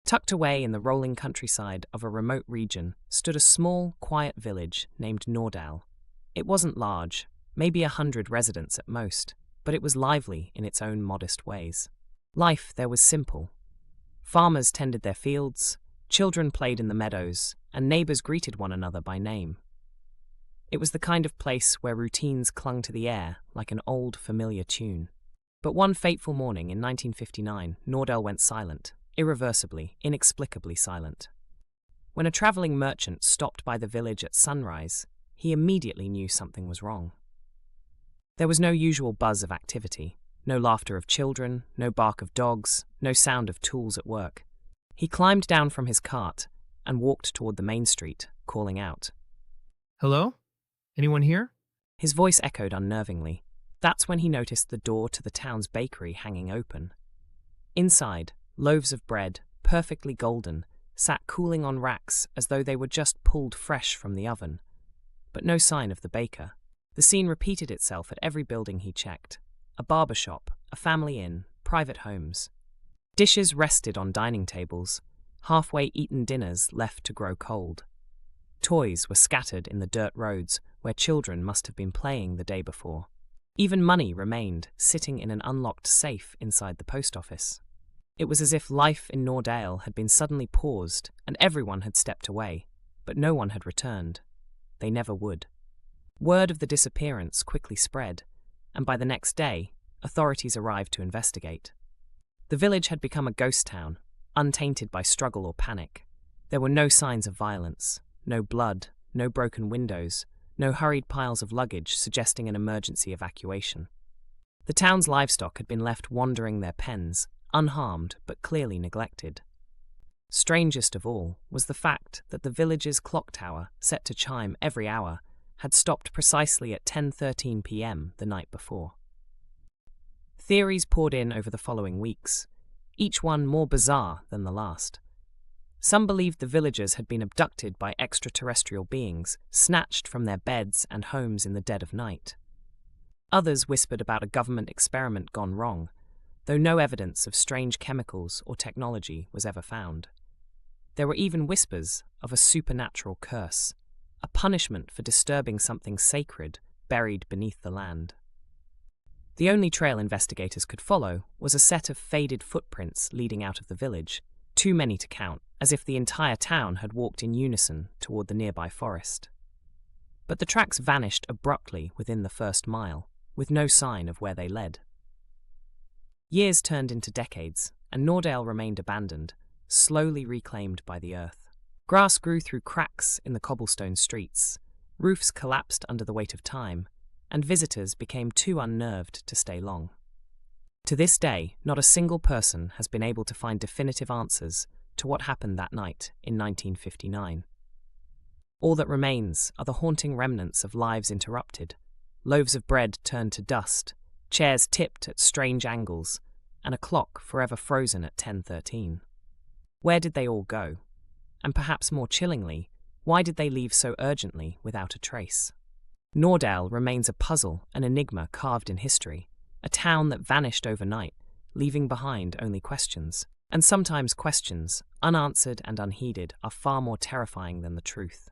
Tucked away in the rolling countryside of a remote region stood a small, quiet village named Nordale. It wasn't large, maybe 100 residents at most, but it was lively in its own modest ways. Life there was simple. Farmers tended their fields, children played in the meadows, and neighbors greeted one another by name. It was the kind of place where routines clung to the air like an old, familiar tune. But one fateful morning in 1959, Nordale went silent, irreversibly, inexplicably silent. When a traveling merchant stopped by the village at sunrise, he immediately knew something was wrong. There was no usual buzz of activity, no laughter of children, no bark of dogs, no sound of tools at work. He climbed down from his cart and walked toward the main street, calling out. Hello? Anyone here? His voice echoed unnervingly. That's when he noticed the door to the town's bakery hanging open. Inside, loaves of bread, perfectly golden, sat cooling on racks as though they were just pulled fresh from the oven. But no sign of the baker. The scene repeated itself at every building he checked. A barber shop, a family inn, private homes. Dishes rested on dining tables, halfway eaten dinners left to grow cold. Toys were scattered in the dirt roads where children must have been playing the day before. Even money remained sitting in an unlocked safe inside the post office. It was as if life in Nordale had been suddenly paused and everyone had stepped away, but no one had returned. They never would. Word of the disappearance quickly spread, and by the next day, authorities arrived to investigate. The village had become a ghost town, untainted by struggle or panic. There were no signs of violence, no blood, no broken windows, no hurried piles of luggage suggesting an emergency evacuation. The town's livestock had been left wandering their pens, unharmed but clearly neglected. Strangest of all was the fact that the village's clock tower, set to chime every hour, had stopped precisely at 10:13 p.m. the night before. Theories poured in over the following weeks, each one more bizarre than the last. Some believed the villagers had been abducted by extraterrestrial beings, snatched from their beds and homes in the dead of night. Others whispered about a government experiment gone wrong, though no evidence of strange chemicals or technology was ever found. There were even whispers of a supernatural curse, a punishment for disturbing something sacred buried beneath the land. The only trail investigators could follow was a set of faded footprints leading out of the village, too many to count, as if the entire town had walked in unison toward the nearby forest. But the tracks vanished abruptly within the first mile, with no sign of where they led. Years turned into decades, and Nordale remained abandoned, slowly reclaimed by the earth. Grass grew through cracks in the cobblestone streets, roofs collapsed under the weight of time, and visitors became too unnerved to stay long. To this day, not a single person has been able to find definitive answers to what happened that night in 1959. All that remains are the haunting remnants of lives interrupted, loaves of bread turned to dust, chairs tipped at strange angles, and a clock forever frozen at 10:13. Where did they all go? And perhaps more chillingly, why did they leave so urgently without a trace? Nordale remains a puzzle, an enigma carved in history, a town that vanished overnight, leaving behind only questions. And sometimes questions, unanswered and unheeded, are far more terrifying than the truth.